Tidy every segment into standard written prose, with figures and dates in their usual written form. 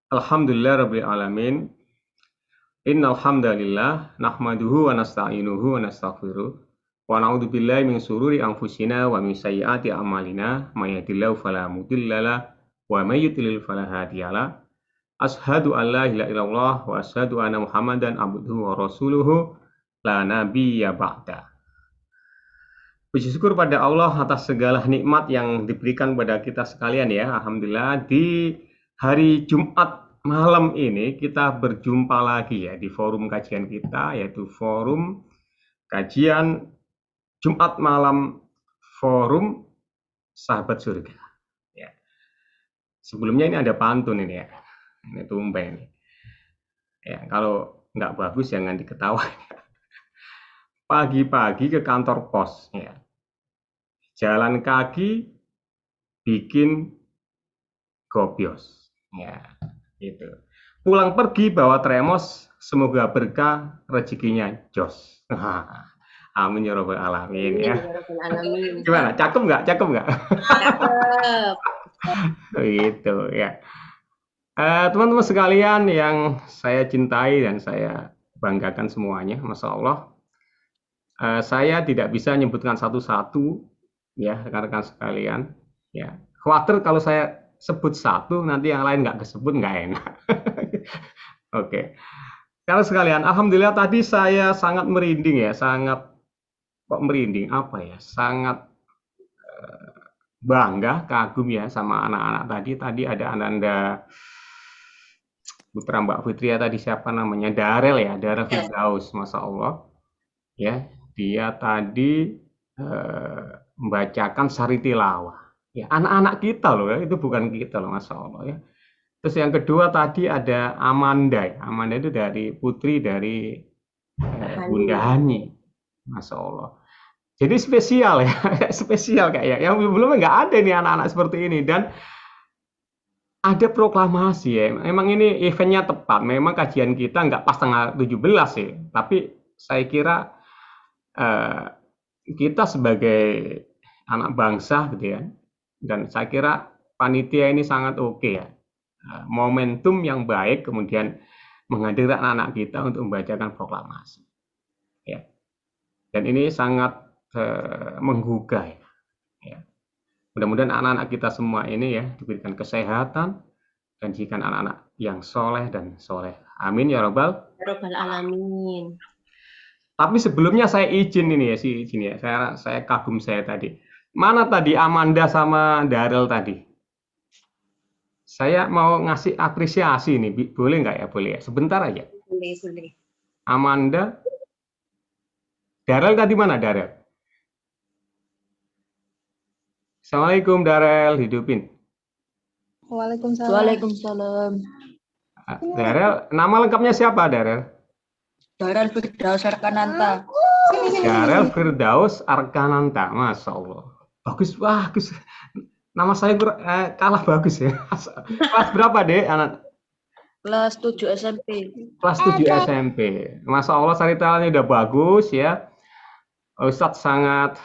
Alhamdulillah rabbil alamin. Innal hamdalillah nahmaduhu wa nasta'inuhu wa nastaghfiruh wa na'udzu billahi min syururi anfusina wa min sayyiati a'malina may yahdihillahu fala mudhillalah wa may yudlil fala hadiyalah. Asyhadu an la ilaha illallah wa asyhadu anna Muhammadan abduhu wa rasuluhu la nabiyya ba'da. Puji syukur pada Allah atas segala nikmat yang diberikan kepada kita sekalian ya. Alhamdulillah di hari Jumat malam ini kita berjumpa lagi ya di forum kajian kita, yaitu forum kajian Jumat malam forum Sahabat Surga. Ya. Sebelumnya ini ada pantun ini ya. Ini tumben. Ya, kalau nggak bagus jangan diketawain. Pagi-pagi ke kantor pos ya. Jalan kaki bikin gobios. Ya, itu. Pulang pergi bawa tremos, semoga berkah rezekinya jos. Amin ya robbal alamin ya. Gimana? Cakep nggak? Cakep nggak? Cakep. Gitu ya. Teman-teman sekalian yang saya cintai dan saya banggakan semuanya, Masya Allah. Saya tidak bisa menyebutkan satu-satu ya rekan-rekan sekalian. Ya, khawatir kalau saya sebut satu nanti yang lain nggak kesebut nggak enak. Oke. Kalau sekalian, alhamdulillah tadi saya sangat merinding ya, sangat kok merinding apa ya, sangat bangga, kagum ya sama anak-anak tadi. Tadi ada Ananda putra Mbak Fitria tadi siapa namanya Darel ya, Darel Firdaus, Masya Allah. Ya, dia tadi membacakan sari tilawah. Ya, anak-anak kita loh ya, itu bukan kita loh, Masya Allah ya. Terus yang kedua tadi ada Amanda. Amanda itu dari putri dari Bunda Hani. Masya Allah. Jadi spesial ya, spesial kayak yang sebelumnya nggak ada nih anak-anak seperti ini dan ada proklamasi ya. Memang ini eventnya tepat. Memang kajian kita nggak pas tanggal 17 sih, tapi saya kira kita sebagai anak bangsa gitu ya, dan saya kira panitia ini sangat oke ya, momentum yang baik kemudian menghadirkan anak-anak kita untuk membacakan proklamasi ya, dan ini sangat menggugah ya. Mudah-mudahan anak-anak kita semua ini ya diberikan kesehatan dan jadikan anak-anak yang soleh dan soleh, amin ya robbal alamin. Tapi sebelumnya saya izin ini ya, izin ya. Saya kagum saya tadi. Mana tadi Amanda sama Darel tadi? Saya mau ngasih apresiasi nih, boleh nggak ya? Boleh ya. Sebentar aja. Boleh. Amanda, Darel tadi mana Darel? Assalamualaikum Darel, hidupin. Waalaikumsalam. Waalaikumsalam. Darel, nama lengkapnya siapa Darel? Darel Firdaus Arkananta. Darel Firdaus Arkananta, Masya Allah. Bagus, bagus. Nama saya kalah bagus ya. Kelas berapa deh anak? Kelas 7 SMP. Kelas 7 SMP. Masya Allah saritalnya udah bagus ya. Ustadz sangat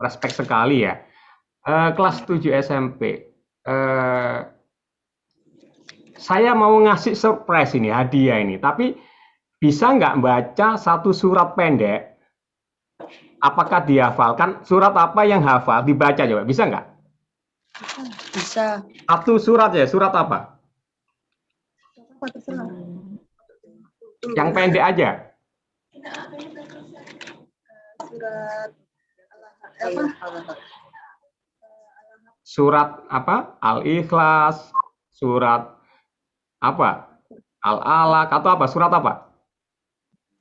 respect sekali ya. Kelas 7 SMP. Saya mau ngasih surprise ini, hadiah ini. Tapi bisa nggak baca satu surat pendek? Apakah dihafalkan? Surat apa yang hafal? Dibaca coba. Bisa nggak? Bisa. Satu surat ya. Surat apa? Yang pendek aja. Surat apa? Al-Ikhlas, surat apa? Al-Alaq atau apa? Surat apa?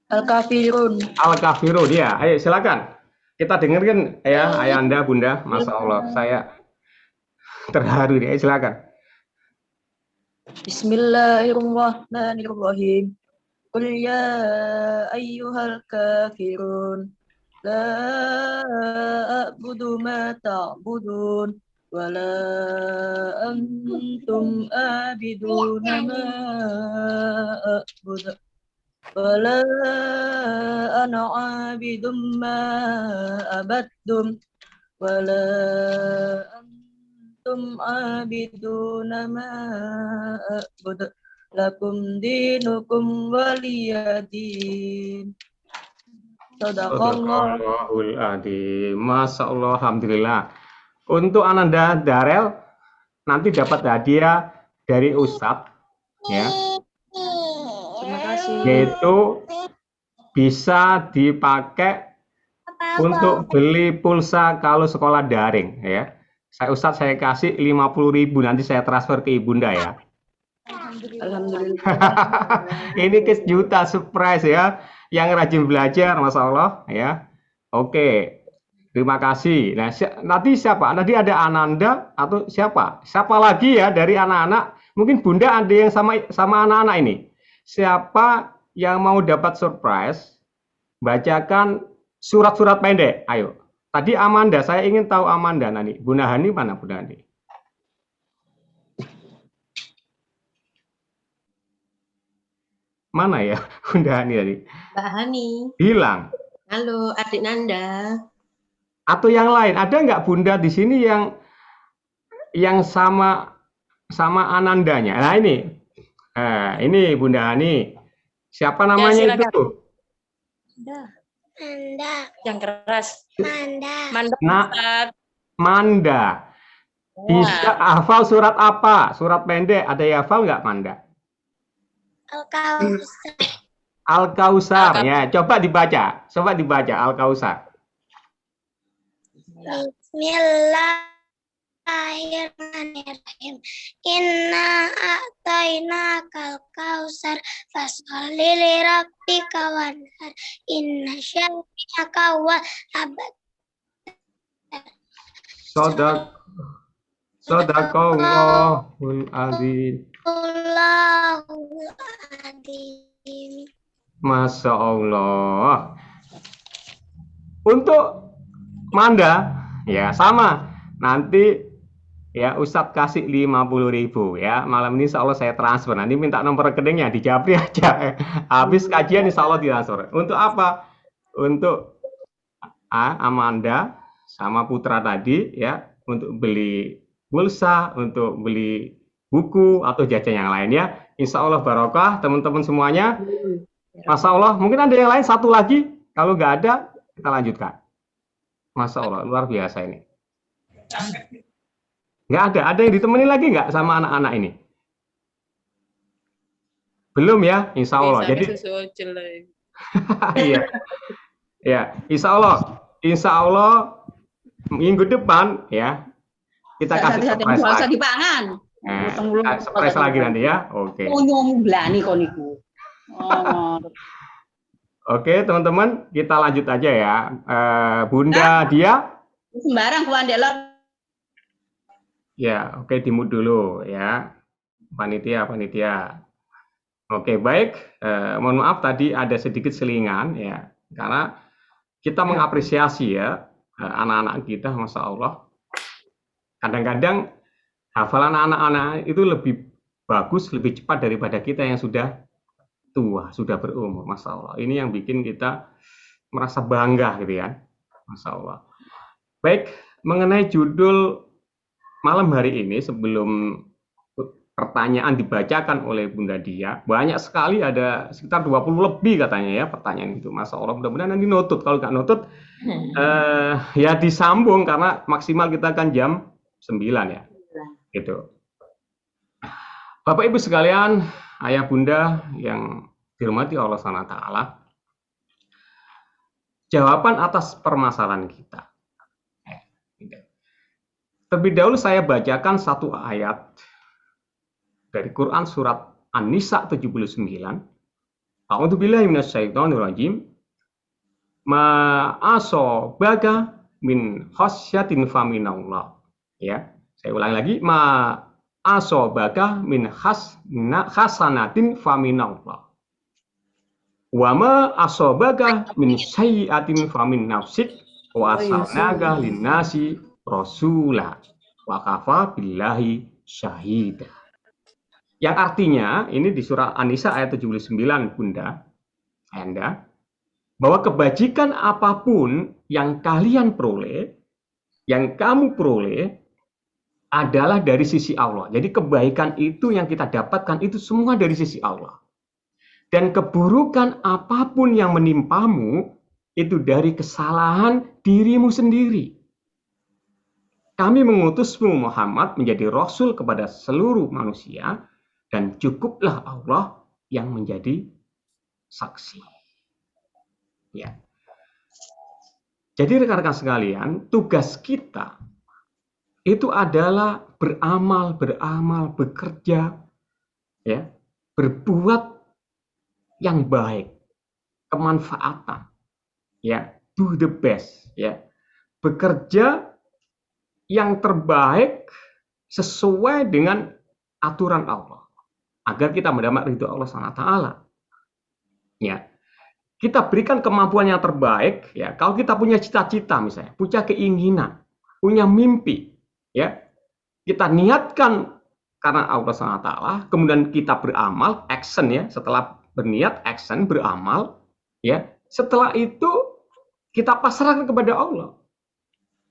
Al-Kafirun. Al-Kafirun ya. Ayo silakan. Kita dengarkan ya, ayah Anda, Bunda. Masya Allah, saya terharu nih. Silakan. Bismillahirrahmanirrahim. Qul ya ayyuhal kafirun la a'budu ma ta'budun wa la antum abiduna ma a'budu wa la ana abidum ma abadtum wa la antum abiduna ma a'bud. Lakum dinukum waliyadin. Sadaqallah. Sadaqallahul adzim. Masya Allah, alhamdulillah. Untuk Ananda Darel nanti dapat hadiah dari Ustadz, ya, Terima kasih. yaitu bisa dipakai untuk beli pulsa kalau sekolah daring, ya. Ustadz saya kasih 50.000, nanti saya transfer ke Ibunda ya. Alhamdulillah. Ini kejutan surprise ya, yang rajin belajar, Masya Allah ya. Oke, terima kasih. Nah, nanti siapa? Tadi ada Ananda atau siapa? Siapa lagi ya dari anak-anak? Mungkin Bunda ada yang sama anak-anak ini. Siapa yang mau dapat surprise? Bacakan surat-surat pendek. Ayo. Tadi Amanda, saya ingin tahu Amanda nanti. Bunda Hani mana Bunda Hani? Mana ya Bunda Hani tadi? Mbak Hani. Hilang. Halo, adik Nanda. Atau yang lain? Ada nggak Bunda di sini yang sama Anandanya? Nah ini Bunda Hani. Siapa namanya silakan. itu? Manda. Yang keras. Manda. Manda. Bisa hafal surat apa? Surat pendek. Ada yang hafal nggak Manda? Al-Kausar. Al-Kausar. Ya, coba dibaca. Al-Kausar. Bismillahirrahmanirrahim. Inna a'tayna kal-kausar fasholli li rabbika wanhar. Inna syani'aka wa abad. Sadaqallahul adzim. Allahul adzim. Masya Allah. Untuk Manda, ya sama. Nanti ya Ustadz kasih 50.000 ya. Malam ini insya Allah saya transfer. Nanti minta nomor rekeningnya di Japri aja. Habis kajian insya Allah ditransfer. Untuk apa? Untuk Amanda sama Putra tadi ya. Untuk beli pulsa, untuk beli buku atau jajan yang lainnya. Insya Allah barokah teman-teman semuanya. Masya Allah. Mungkin ada yang lain satu lagi. Kalau nggak ada kita lanjutkan. Masya Allah luar biasa ini. Nggak ada. Ada yang ditemenin lagi nggak sama anak-anak ini? Belum ya, Insya Allah. Jadi, iya, ya, Insya Allah minggu depan ya kita kasih surprise lagi. Surprise lagi nanti ya. Oke. Oke, teman-teman, kita lanjut aja ya. Bunda dia. Sembarang kuandelot. Ya, oke, dimut dulu ya, panitia. Oke, baik. Mohon maaf tadi ada sedikit selingan ya, karena kita mengapresiasi ya anak-anak kita, Masya Allah. Kadang-kadang hafalan anak-anak itu lebih bagus, lebih cepat daripada kita yang sudah tua, sudah berumur, Masya Allah. Ini yang bikin kita merasa bangga gitu ya, Masya Allah. Baik, mengenai judul malam hari ini, sebelum pertanyaan dibacakan oleh Bunda Dia, banyak sekali, ada sekitar 20 lebih katanya ya pertanyaan itu. Masya Allah, mudah-mudahan nanti notut. Kalau nggak notut, ya disambung, karena maksimal kita kan jam 9 ya. Gitu. Bapak Ibu sekalian, ayah bunda yang dirahmati Allah SWT, jawaban atas permasalahan kita. Terlebih dahulu saya bacakan satu ayat dari Quran surat An-Nisa 79. A'udzubillahi minasyaitonirrajim. Ma asobaka min khasyatin faminallah. Ya, saya ulangi lagi. Ma asobaka min hasanatin faminallah. Wa ma asobaka min sayyi'atin famin nafsik wa arsalnaka linnasi rasulah wa kafa billahi syahida. Yang artinya ini di surah An-Nisa ayat 79 Bunda Anda, bahwa kebajikan apapun yang kalian peroleh, yang kamu peroleh adalah dari sisi Allah. Jadi kebaikan itu yang kita dapatkan itu semua dari sisi Allah. Dan keburukan apapun yang menimpamu itu dari kesalahan dirimu sendiri. Kami mengutusmu Muhammad menjadi rasul kepada seluruh manusia dan cukuplah Allah yang menjadi saksi. Ya. Jadi rekan-rekan sekalian, tugas kita itu adalah beramal, bekerja, ya, berbuat yang baik, kemanfaatan, ya, do the best, ya, bekerja yang terbaik sesuai dengan aturan Allah, agar kita mendapat ridho Allah SWT. Ya, kita berikan kemampuan yang terbaik, ya. Kalau kita punya cita-cita misalnya, punya keinginan, punya mimpi, ya, kita niatkan karena Allah SWT, kemudian kita beramal, action ya, setelah berniat, action, beramal, ya, setelah itu kita pasrahkan kepada Allah.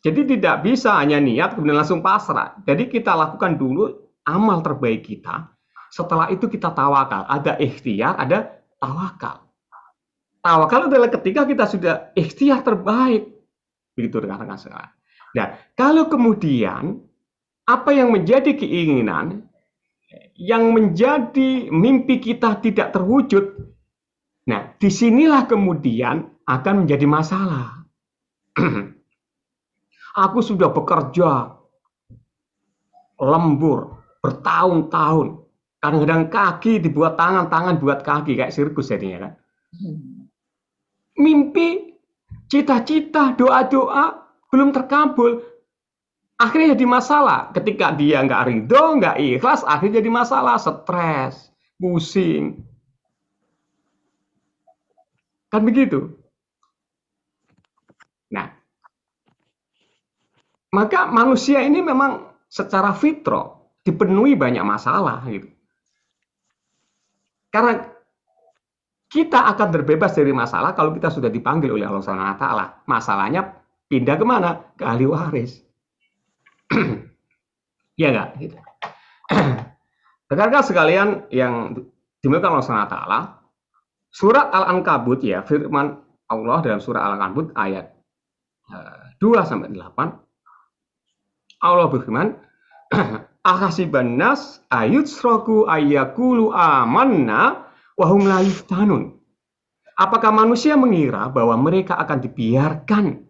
Jadi tidak bisa hanya niat kemudian langsung pasrah. Jadi kita lakukan dulu amal terbaik kita, setelah itu kita tawakal. Ada ikhtiar, ada tawakal. Tawakal adalah ketika kita sudah ikhtiar terbaik. Begitu rekan-rekan sekalian. Nah, kalau kemudian apa yang menjadi keinginan, yang menjadi mimpi kita tidak terwujud, nah disinilah kemudian akan menjadi masalah. Aku sudah bekerja lembur bertahun-tahun, kadang-kadang kaki dibuat tangan, tangan buat kaki, kayak sirkus jadinya kan. Mimpi, cita-cita, doa-doa belum terkabul, akhirnya jadi masalah. Ketika dia nggak ridho, nggak ikhlas, akhirnya jadi masalah, stres, pusing. Kan begitu. Nah, maka manusia ini memang secara fitrah dipenuhi banyak masalah gitu. Karena kita akan terbebas dari masalah kalau kita sudah dipanggil oleh Allah SWT. Masalahnya pindah kemana? Ke ahli waris. Ya nggak? Gitu. Rekan-rekan sekalian yang dimuliakan Allah SWT, surat Al-Ankabut ya, firman Allah dalam surah Al-Ankabut ayat 2-8, Allah berfirman, ahasiban nas ayutsraku ayyakulu amanna wa hum la yuftanun. Apakah manusia mengira bahwa mereka akan dibiarkan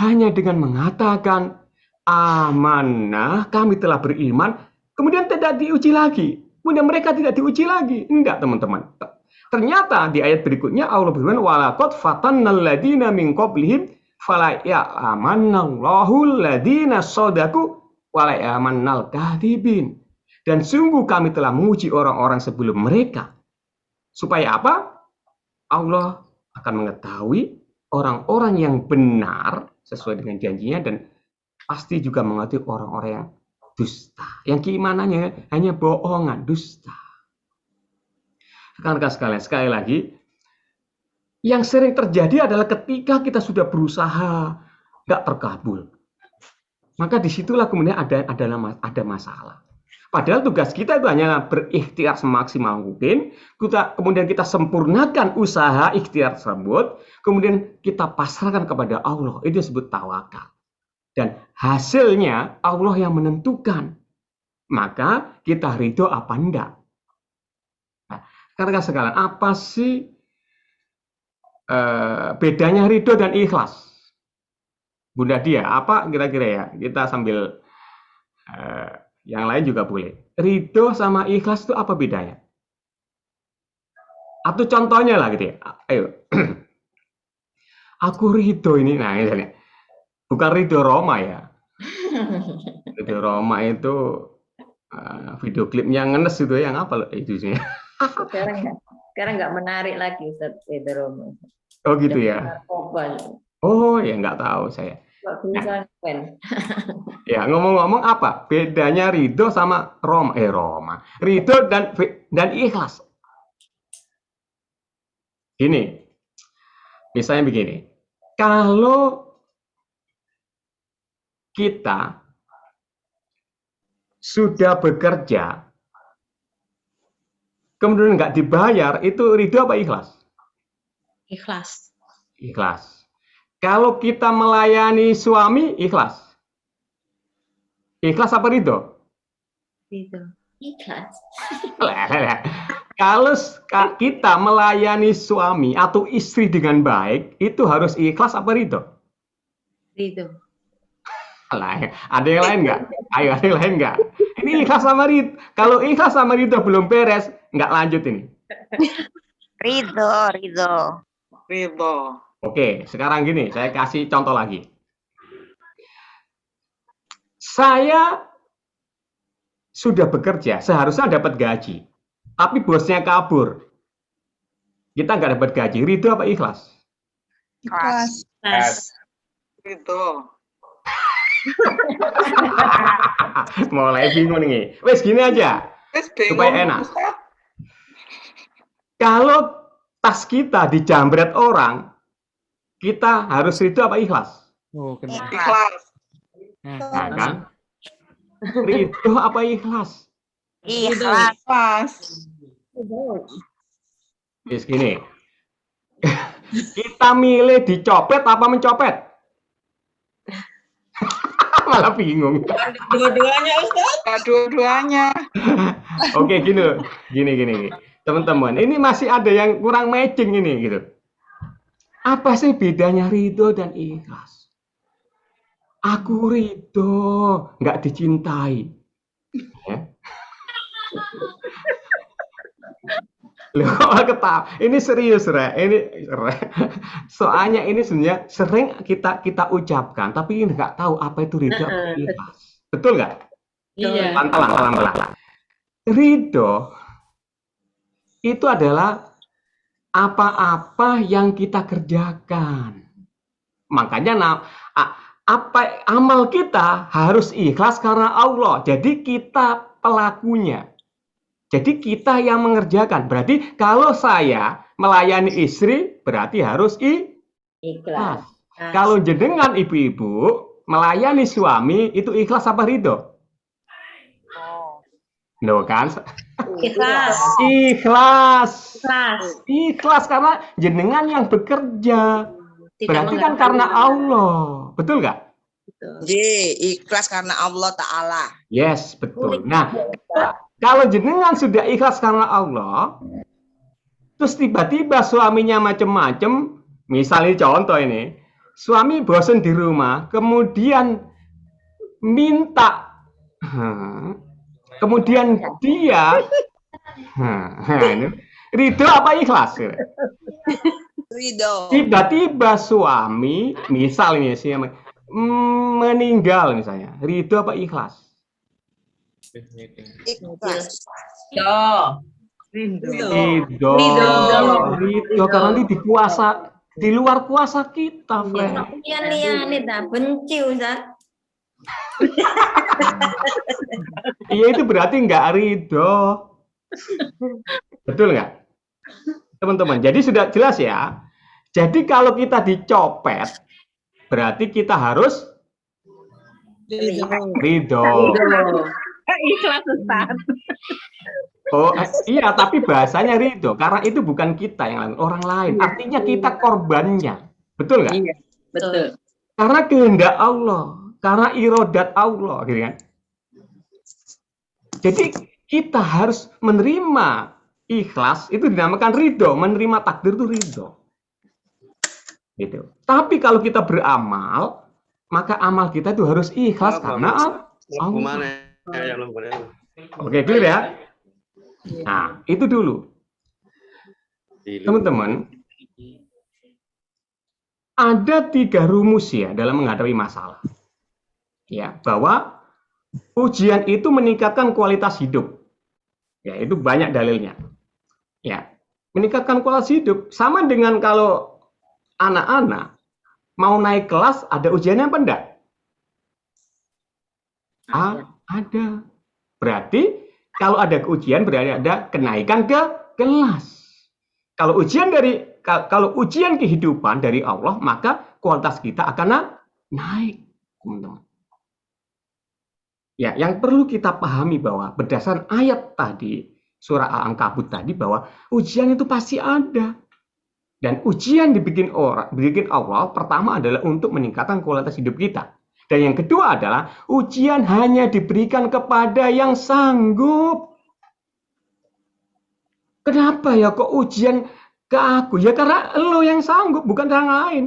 hanya dengan mengatakan amanah, kami telah beriman, kemudian tidak diuji lagi, kemudian mereka tidak diuji lagi? Enggak, teman-teman. Ternyata di ayat berikutnya Allah berfirman, walaqad fatannal ladina min qablihim fala ya'lamannallahu alladina shadaku wala ya'lamannal kadhibin. Dan sungguh kami telah menguji orang-orang sebelum mereka. Supaya apa? Allah akan mengetahui orang-orang yang benar sesuai dengan janjinya, dan pasti juga mengetahui orang-orang yang dusta, yang keimanannya hanya bohongan, dusta. Rekan-rekan sekalian, sekali lagi, yang sering terjadi adalah ketika kita sudah berusaha nggak terkabul, maka disitulah kemudian ada masalah. Padahal tugas kita itu hanya berikhtiar semaksimal mungkin, kemudian kita sempurnakan usaha ikhtiar tersebut, kemudian kita pasrahkan kepada Allah. Itu disebut tawakal. Dan hasilnya Allah yang menentukan. Maka kita ridho apa enggak. Nah, rekan-rekan sekalian, apa sih bedanya ridho dan ikhlas? Bunda Dia, apa kira-kira ya? Kita sambil yang lain juga boleh. Ridho sama ikhlas itu apa bedanya? Atau contohnya lah gitu ya. Ayo. Aku ridho ini, nah misalnya. Bukan ridho Roma ya. Ridho Roma itu video klipnya ngenes itu yang apa itu sih? Sekarang nggak menarik lagi Ustaz Ridho Roma. Oh gitu ya. Oh ya, nggak tahu saya. Nah, ya, ngomong-ngomong apa bedanya ridho sama Roma? Ridho dan ikhlas. Ini misalnya begini, kalau kita sudah bekerja, kemudian nggak dibayar, itu ridho apa ikhlas? Ikhlas. Ikhlas. Kalau kita melayani suami, ikhlas. Ikhlas apa ridho? Ridho. Ikhlas. Kalau kita melayani suami atau istri dengan baik, itu harus ikhlas apa ridho? Ridho. Ada yang lain nggak? Ayo, ada yang lain nggak? Ini ikhlas sama ridho. Kalau ikhlas sama ridho belum beres, nggak lanjut ini. Ridho. Oke, sekarang gini, saya kasih contoh lagi. Saya sudah bekerja, seharusnya dapat gaji, tapi bosnya kabur. Kita nggak dapat gaji, ridho apa ikhlas? Ikhlas. Ridho. Mulai bingung nih. Wes gini aja, supaya enak. Kalau tas kita dijambret orang, kita harus ridho apa ikhlas? Ikhlas. Nah, kan? Ridho apa ikhlas? Ikhlas. Wes gini. Kita milih dicopet apa mencopet? Malah bingung. Dua-duanya, Ustaz. Dua-duanya. Oke, gini. Teman-teman, ini masih ada yang kurang matching ini gitu. Apa sih bedanya ridho dan ikhlas? Aku ridho, nggak dicintai. Ya. Loh, ketawa. Ini serius, Re. Soalnya ini sebenarnya sering kita ucapkan, tapi nggak tahu apa itu ridho atau ikhlas. Betul nggak? Iya. Pelan-pelan. Ridho itu adalah apa-apa yang kita kerjakan. Makanya amal kita harus ikhlas karena Allah. Jadi kita pelakunya. Jadi kita yang mengerjakan. Berarti kalau saya melayani istri, berarti harus ikhlas. Kalau jenengan ibu-ibu melayani suami, itu ikhlas apa ridho? Loh kan? Ikhlas. Ikhlas karena jenengan yang bekerja. Berarti kan karena Allah. Betul nggak? Ikhlas karena Allah Ta'ala. Yes, betul. Nah, kalau jenengan sudah ikhlas karena Allah, terus tiba-tiba suaminya macem-macem, misalnya contoh ini, suami bosan di rumah, kemudian minta, kemudian dia, ridho apa ikhlas? Ridho. Tiba-tiba suami, misalnya sih meninggal misalnya, ridho apa ikhlas? Ikhlas. Ridho karena ini di luar kuasa kita, Fred. Lian dah benci Ustaz. Iya, itu berarti nggak ridho. Betul nggak? Teman-teman, jadi sudah jelas ya. Jadi kalau kita dicopet, berarti kita harus ridho. Ikhlas, Ustaz. Oh iya, tapi bahasanya ridho karena itu bukan kita yang lain, orang lain. Artinya kita korbannya, betul nggak? Iya, betul. Karena kehendak Allah, karena irodat Allah, gitu kan? Jadi kita harus menerima ikhlas, itu dinamakan ridho, menerima takdir itu ridho. Gitu. Tapi kalau kita beramal, maka amal kita itu harus ikhlas karena Allah. Oke, clear ya? Nah, itu dulu. Teman-teman, ada 3 rumus ya dalam menghadapi masalah. Ya, bahwa ujian itu meningkatkan kualitas hidup. Ya, itu banyak dalilnya. Ya, meningkatkan kualitas hidup sama dengan kalau anak-anak mau naik kelas ada ujiannya apa enggak? Ada. Berarti kalau ada ujian berarti ada kenaikan ke kelas. Kalau ujian kehidupan dari Allah, maka kualitas kita akan naik, teman-teman. Ya, yang perlu kita pahami bahwa berdasarkan ayat tadi, surah Al-Ankabut tadi, bahwa ujian itu pasti ada. Dan ujian dibikin Allah pertama adalah untuk meningkatkan kualitas hidup kita. Dan yang kedua adalah ujian hanya diberikan kepada yang sanggup. Kenapa ya kok ujian ke aku? Ya karena lo yang sanggup, bukan orang lain.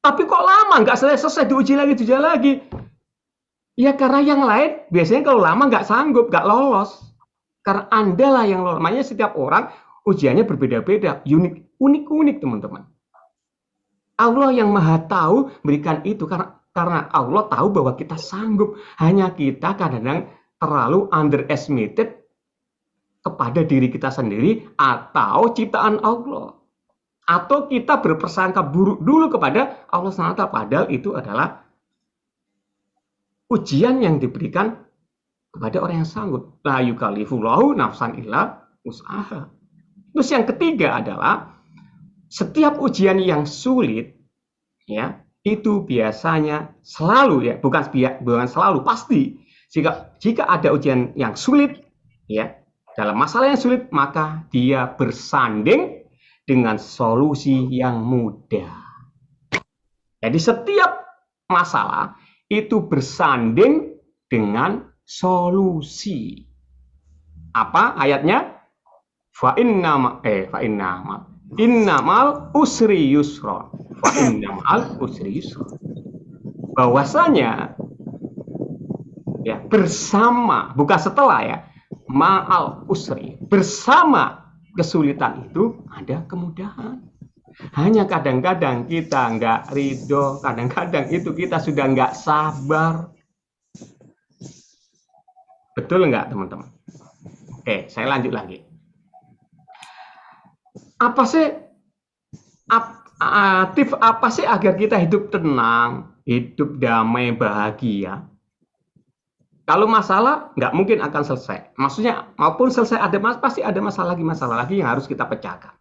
Tapi kok lama nggak selesai diuji lagi. Ya karena yang lain biasanya kalau lama nggak sanggup, nggak lolos. Karena Anda lah yang lolos. Makanya setiap orang ujiannya berbeda-beda, unik teman-teman. Allah yang maha tahu berikan itu karena Allah tahu bahwa kita sanggup. Hanya kita kadang-kadang terlalu underestimated kepada diri kita sendiri atau ciptaan Allah. Atau kita berprasangka buruk dulu kepada Allah SWT. Padahal itu adalah ujian yang diberikan kepada orang yang sanggup. La yukallifullahu nafsan illa wus'aha. Terus yang ketiga adalah setiap ujian yang sulit, ya, itu biasanya selalu, ya, bukan selalu, pasti. Jika ada ujian yang sulit, ya, dalam masalah yang sulit, maka dia bersanding dengan solusi yang mudah. Jadi setiap masalah itu bersanding dengan solusi. Apa ayatnya? Innamal usri yusra. Bahwasanya ya bersama, bukan setelah ya, ma'al usri, bersama kesulitan itu ada kemudahan. Hanya kadang-kadang kita nggak ridho, kadang-kadang itu kita sudah nggak sabar. Betul nggak teman-teman? Oke, saya lanjut lagi. Apa sih tips apa sih agar kita hidup tenang, hidup damai, bahagia? Kalau masalah nggak mungkin akan selesai. Maksudnya maupun selesai pasti ada masalah lagi yang harus kita pecahkan.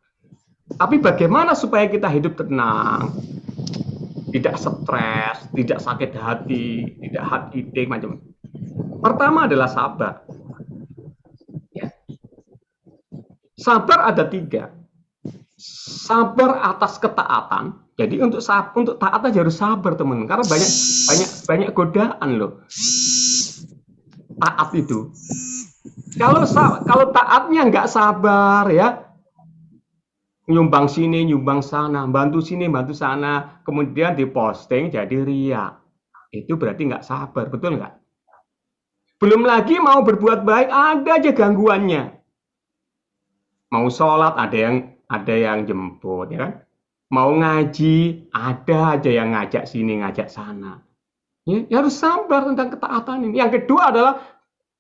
Tapi bagaimana supaya kita hidup tenang, tidak stres, tidak sakit hati, tidak hard eating macam. Pertama adalah sabar. Ya. Sabar ada 3. Sabar atas ketaatan. Jadi untuk taat aja harus sabar teman-teman. Karena banyak godaan loh. Taat itu. Kalau taatnya nggak sabar ya, nyumbang sini, nyumbang sana, bantu sini, bantu sana, kemudian diposting jadi ria. Itu berarti nggak sabar, betul nggak? Belum lagi mau berbuat baik, ada aja gangguannya. Mau sholat, ada yang jemput, ya kan? Mau ngaji, ada aja yang ngajak sini, ngajak sana. Ya harus sabar tentang ketaatan ini. Yang kedua adalah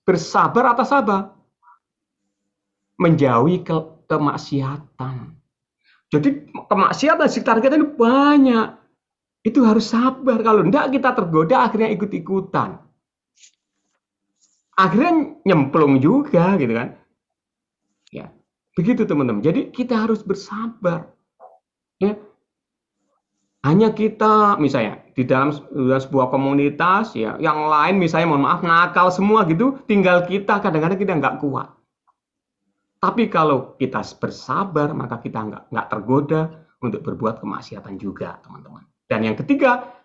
bersabar atas sabar. Menjauhi kemaksiatan. Jadi kemaksiatan sekitar kita ini banyak. Itu harus sabar. Kalau enggak kita tergoda akhirnya ikut-ikutan. Akhirnya nyemplung juga gitu kan. Ya. Begitu teman-teman. Jadi kita harus bersabar. Ya. Hanya kita misalnya di dalam sebuah komunitas ya, yang lain misalnya mohon maaf nakal semua gitu, tinggal kita kadang-kadang kita nggak kuat. Tapi kalau kita bersabar, maka kita nggak tergoda untuk berbuat kemaksiatan juga, teman-teman. Dan yang ketiga,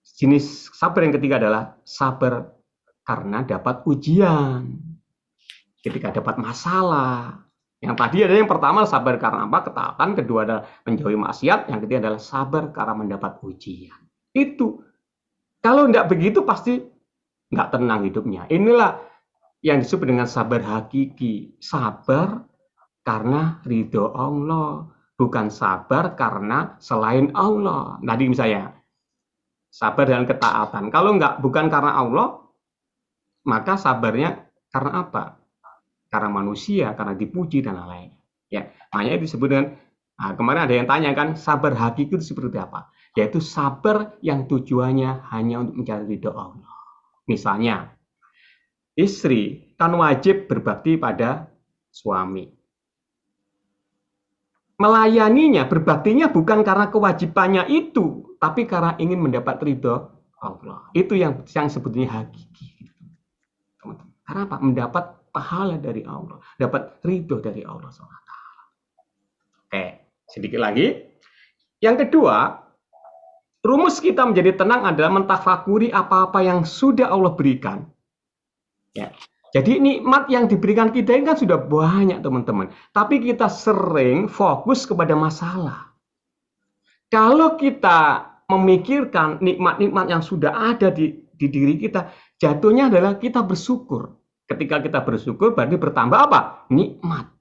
jenis sabar yang ketiga adalah sabar karena dapat ujian. Ketika dapat masalah. Yang tadi ada yang pertama sabar karena apa? Ketaatan. Kedua adalah menjauhi maksiat. Yang ketiga adalah sabar karena mendapat ujian. Itu. Kalau nggak begitu pasti nggak tenang hidupnya. Inilah yang disebut dengan sabar hakiki. Sabar karena ridho Allah. Bukan sabar karena selain Allah. Tadi misalnya, sabar dan ketaatan. Kalau bukan karena Allah, maka sabarnya karena apa? Karena manusia, karena dipuji, dan lain-lain. Ya, makanya disebut dengan, kemarin ada yang tanya kan, sabar hakiki itu seperti apa? Yaitu sabar yang tujuannya hanya untuk mencari ridho Allah. Misalnya, istri kan wajib berbakti pada suami. Melayaninya, berbaktinya bukan karena kewajibannya itu, tapi karena ingin mendapat ridho Allah. Itu yang sebetulnya hakiki. cara apa? Mendapat pahala dari Allah, dapat ridho dari Allah SWT. Oke, sedikit lagi. Yang kedua, rumus kita menjadi tenang adalah mentafakuri apa-apa yang sudah Allah berikan. Ya. Jadi nikmat yang diberikan kita ini kan sudah banyak, teman-teman. Tapi kita sering fokus kepada masalah. Kalau kita memikirkan nikmat-nikmat yang sudah ada di diri kita, jatuhnya adalah kita bersyukur. Ketika kita bersyukur berarti bertambah apa? Nikmat.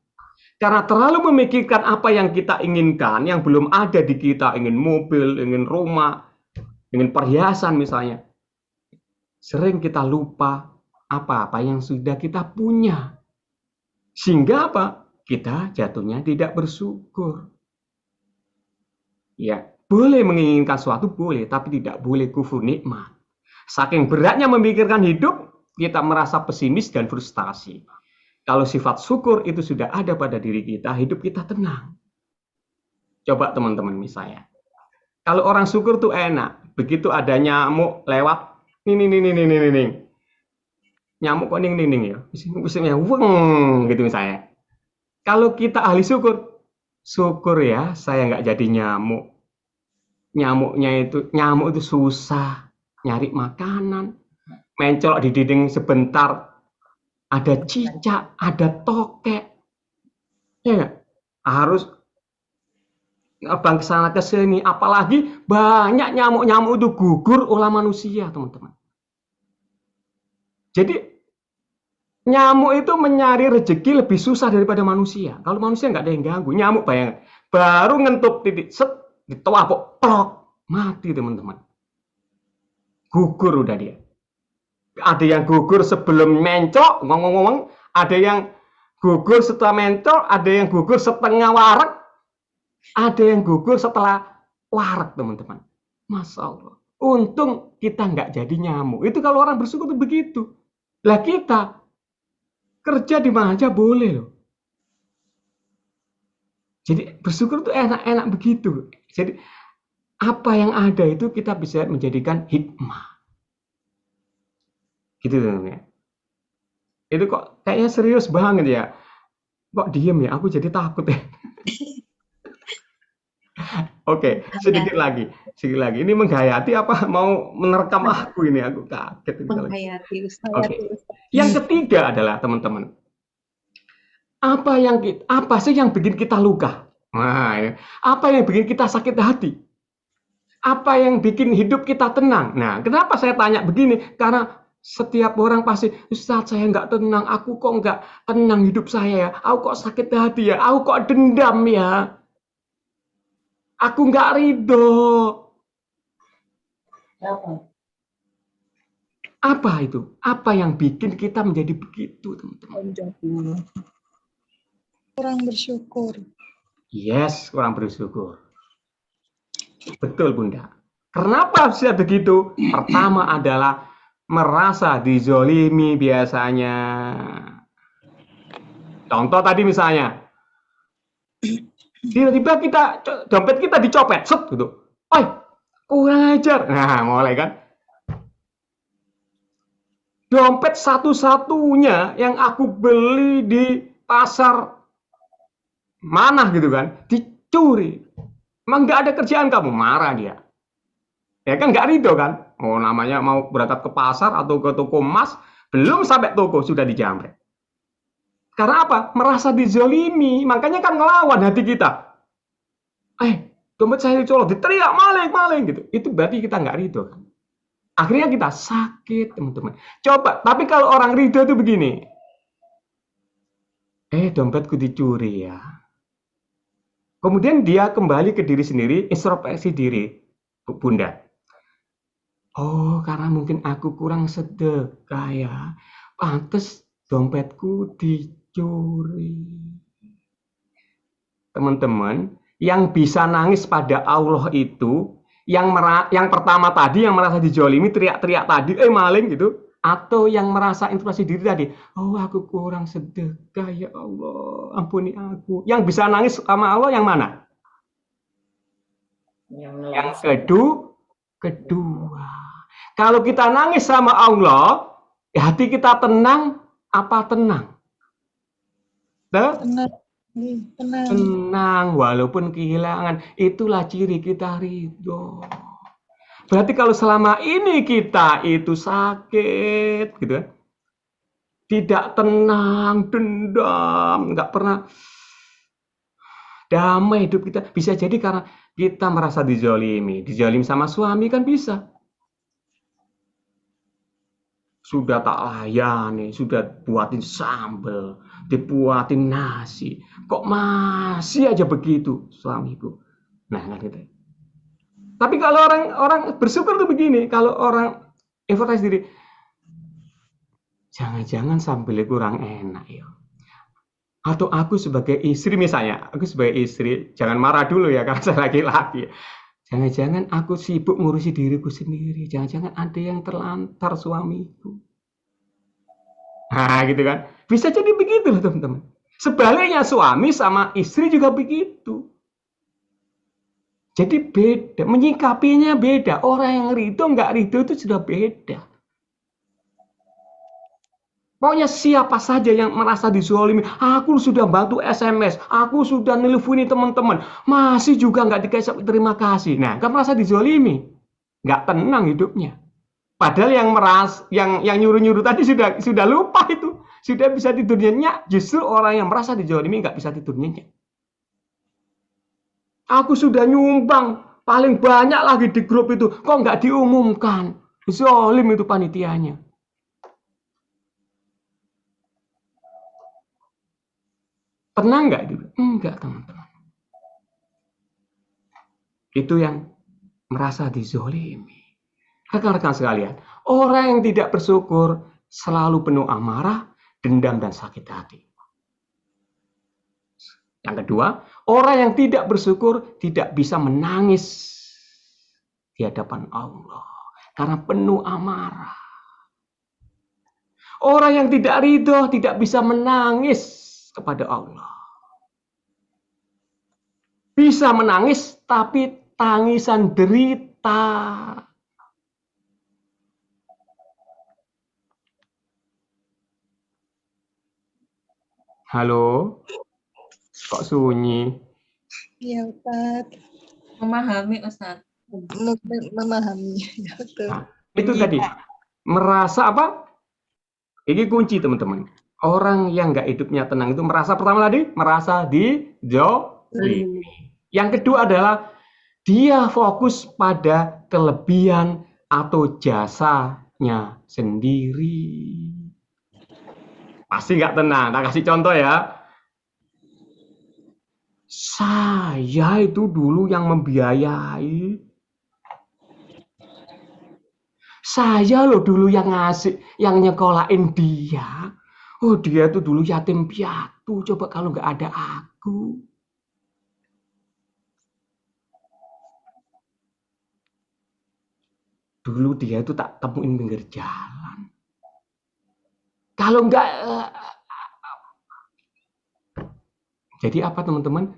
Karena terlalu memikirkan apa yang kita inginkan, yang belum ada di kita, ingin mobil, ingin rumah, ingin perhiasan misalnya. Sering kita lupa apa-apa yang sudah kita punya. Sehingga apa? Kita jatuhnya tidak bersyukur. Ya, boleh menginginkan sesuatu, boleh, tapi tidak boleh kufur nikmat. Saking beratnya memikirkan hidup, kita merasa pesimis dan frustasi. Kalau sifat syukur itu sudah ada pada diri kita, hidup kita tenang. Coba teman-teman misalnya. Kalau orang syukur tuh enak. Begitu ada nyamuk lewat, nih. Nyamuk kok ning ya. Misalnya, weng, gitu misalnya. Kalau kita ahli syukur, syukur ya saya nggak jadi nyamuk. Nyamuk itu susah nyari makanan. Mencolok di dinding sebentar. Ada cicak, ada tokek, ya harus bang kesana ke sini. Apalagi banyak nyamuk itu gugur oleh manusia, teman-teman. Jadi nyamuk itu mencari rezeki lebih susah daripada manusia. Kalau manusia nggak ada yang ganggu, nyamuk bayangkan baru ngentup titik set ditewapok plok mati, teman-teman. Gugur udah dia. Ada yang gugur sebelum mencok, ngomong-ngomong, ada yang gugur setelah mencok, ada yang gugur setengah warak, ada yang gugur setelah warak, teman-teman. Masya Allah. Untung kita nggak jadi nyamuk. Itu kalau orang bersyukur itu begitu. Lah kita kerja di mana aja boleh loh. Jadi bersyukur itu enak-enak begitu. Jadi apa yang ada itu kita bisa menjadikan hikmah. Gitu teman-teman. Itu kok kayaknya serius banget ya. Kok diem ya? Aku jadi takut ya. Oke, sedikit lagi. Ini menghayati apa mau menerkam aku ini? Aku kaget. Menghayati Ustaz. Oke. Yang ketiga adalah teman-teman. Apa sih yang bikin kita luka? Nah, apa yang bikin kita sakit hati? Apa yang bikin hidup kita tenang? Nah, kenapa saya tanya begini? Karena setiap orang pasti, Ustaz saya nggak tenang, aku kok nggak tenang hidup saya ya, aku kok sakit hati ya, aku kok dendam ya, aku nggak ridho. Apa itu? Apa yang bikin kita menjadi begitu, teman-teman? Kurang bersyukur. Yes, kurang bersyukur. Betul, Bunda. Kenapa bisa begitu? Pertama adalah merasa dizolimi biasanya. Contoh tadi misalnya, tiba-tiba dompet kita dicopet, set gitu. Oi, kurang ajar. Nah, mulai kan. Dompet satu-satunya yang aku beli di pasar mana gitu kan, dicuri. Emang nggak ada kerjaan kamu, marah dia. Ya kan nggak ridho kan? Oh namanya mau berangkat ke pasar atau ke toko emas, belum sampai toko sudah dijamret. Karena apa? Merasa dizolimi, makanya kan ngelawan hati kita. Dompet saya dicolong, diteriak maling gitu. Itu berarti kita nggak ridho kan? Akhirnya kita sakit, teman-teman. Coba, tapi kalau orang ridho itu begini. Dompetku dicuri ya. Kemudian dia kembali ke diri sendiri, introspeksi diri, Bunda. Oh, karena mungkin aku kurang sedekah ya. Pantes dompetku dicuri. Teman-teman, yang bisa nangis pada Allah itu, yang pertama tadi, yang merasa dijolimi, teriak-teriak tadi, maling gitu. Atau yang merasa introspeksi diri tadi, oh aku kurang sedekah ya Allah, ampuni aku. Yang bisa nangis sama Allah yang mana? Yang kedua. Kalau kita nangis sama Allah, hati kita tenang, apa tenang? Tenang. Tenang. Tenang walaupun kehilangan. Itulah ciri kita ridho. Berarti kalau selama ini kita itu sakit, gitu kan? Tidak tenang, dendam, nggak pernah damai hidup kita. Bisa jadi karena kita merasa dijolimi. Dijolimi sama suami kan bisa. Sudah tak layani, sudah buatin sambal, dibuatin nasi. Kok masih aja begitu suamiku? Nah, nggak gitu. Tapi kalau orang bersyukur tuh begini, kalau orang evaluasi diri, jangan-jangan sambelnya kurang enak ya. Atau aku sebagai istri misalnya, aku sebagai istri, jangan marah dulu ya karena saya laki-laki. Jangan-jangan aku sibuk ngurusi diriku sendiri, jangan-jangan ada yang terlantar suamiku. Nah gitu kan, bisa jadi begitu loh teman-teman. Sebaliknya suami sama istri juga begitu. Jadi beda, menyikapinya beda. Orang yang ridho, nggak ridho itu sudah beda. Pokoknya siapa saja yang merasa dizolimi, aku sudah bantu SMS, aku sudah nelfoni teman-teman, masih juga nggak dikasih terima kasih. Nah, kan merasa dizolimi, nggak tenang hidupnya. Padahal yang nyuruh-nyuruh tadi sudah lupa itu, sudah bisa tidur nyenyak. Justru orang yang merasa dizolimi nggak bisa tidur nyenyak. Aku sudah nyumbang paling banyak lagi di grup itu, kok nggak diumumkan? Zolim itu panitianya. Tenang nggak itu? Enggak, teman-teman. Itu yang merasa dizolimi. Rekan-rekan sekalian, orang yang tidak bersyukur selalu penuh amarah, dendam, dan sakit hati. Yang kedua, orang yang tidak bersyukur tidak bisa menangis di hadapan Allah karena penuh amarah. Orang yang tidak ridho tidak bisa menangis kepada Allah. Bisa menangis tapi tangisan derita. Halo? Kok sunyi? Ya Ustaz. Memahami Ustaz. Memahami. Ya, betul. Nah, itu tadi. Merasa apa? Ini kunci teman-teman. Orang yang nggak hidupnya tenang itu merasa pertama tadi, merasa dijolimi. Yang kedua adalah dia fokus pada kelebihan atau jasanya sendiri. Pasti nggak tenang. Nah, kasih contoh ya. Saya itu dulu yang membiayai. Saya loh dulu yang ngasih, yang nyekolahin dia. Oh, dia tuh dulu yatim piatu. Coba kalau nggak ada aku. Dulu dia itu tak temuin pinggir jalan. Kalau nggak... Jadi apa teman-teman?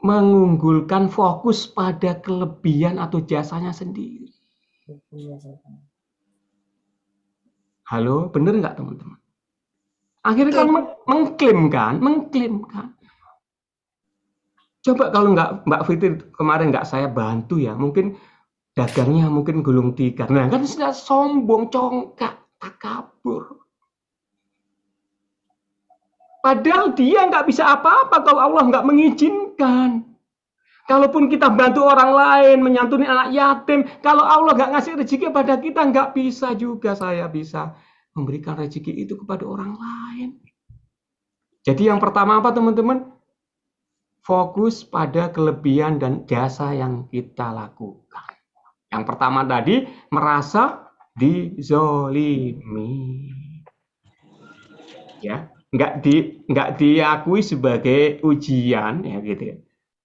Mengunggulkan fokus pada kelebihan atau jasanya sendiri. Halo, bener nggak teman-teman? Akhirnya kan mengklaim kan. Coba kalau nggak Mbak Fitri kemarin nggak saya bantu ya, mungkin dagangnya mungkin gulung tikar. Nah kan sudah sombong, congkak, takabur. Padahal dia nggak bisa apa-apa kalau Allah nggak mengizinkan. Kalaupun kita bantu orang lain, menyantuni anak yatim, kalau Allah nggak ngasih rezeki pada kita, nggak bisa juga saya bisa memberikan rezeki itu kepada orang lain. Jadi yang pertama apa teman-teman? Fokus pada kelebihan dan jasa yang kita lakukan. Yang pertama tadi, merasa dizolimi. Ya. Nggak diakui sebagai ujian ya gitu ya.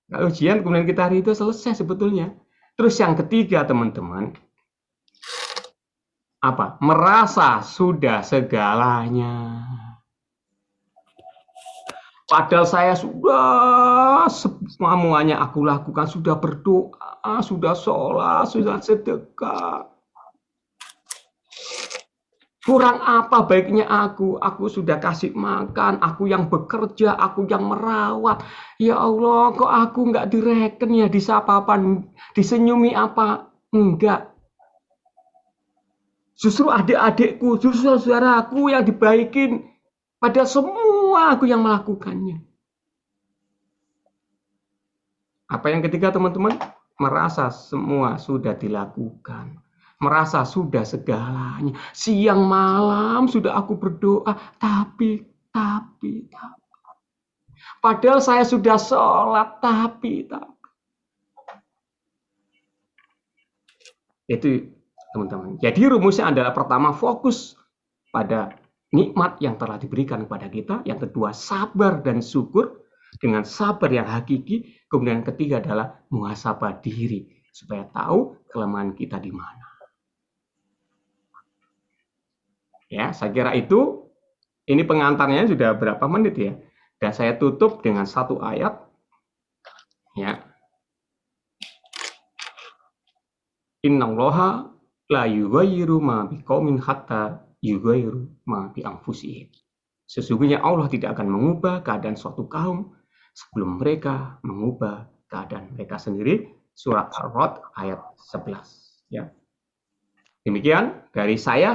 Kalau ujian kemudian kita hari itu selesai sebetulnya. Terus yang ketiga teman-teman, apa? Merasa sudah segalanya. Padahal saya sudah semuanya aku lakukan, sudah berdoa, sudah sholat, sudah sedekah. Kurang apa baiknya aku? Aku sudah kasih makan, aku yang bekerja, aku yang merawat. Ya Allah, kok aku nggak direken ya, disapa apa, disenyumi apa? Enggak. Justru adik-adikku, justru saudaraku yang dibaikin. Pada semua aku yang melakukannya. Apa yang ketiga teman-teman? Merasa semua sudah dilakukan. Merasa sudah segalanya. Siang malam sudah aku berdoa, tapi. Padahal saya sudah sholat, tapi. Itu teman-teman. Jadi rumusnya adalah pertama fokus pada nikmat yang telah diberikan kepada kita. Yang kedua sabar dan syukur dengan sabar yang hakiki. Kemudian yang ketiga adalah muhasabah diri supaya tahu kelemahan kita di mana. Ya, saya kira itu. Ini pengantarnya sudah berapa menit ya? Dan saya tutup dengan satu ayat. Ya. Innallaha la yughayyiru ma biqaumin hatta yughayyiru ma bi anfusihim. Sesungguhnya Allah tidak akan mengubah keadaan suatu kaum sebelum mereka mengubah keadaan mereka sendiri. Surat Ar-Ra'd ayat 11. Ya. Demikian dari saya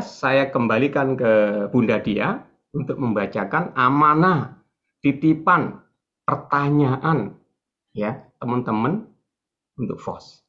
kembalikan ke Bunda Dia untuk membacakan amanah, titipan, pertanyaan ya teman-teman untuk FOS.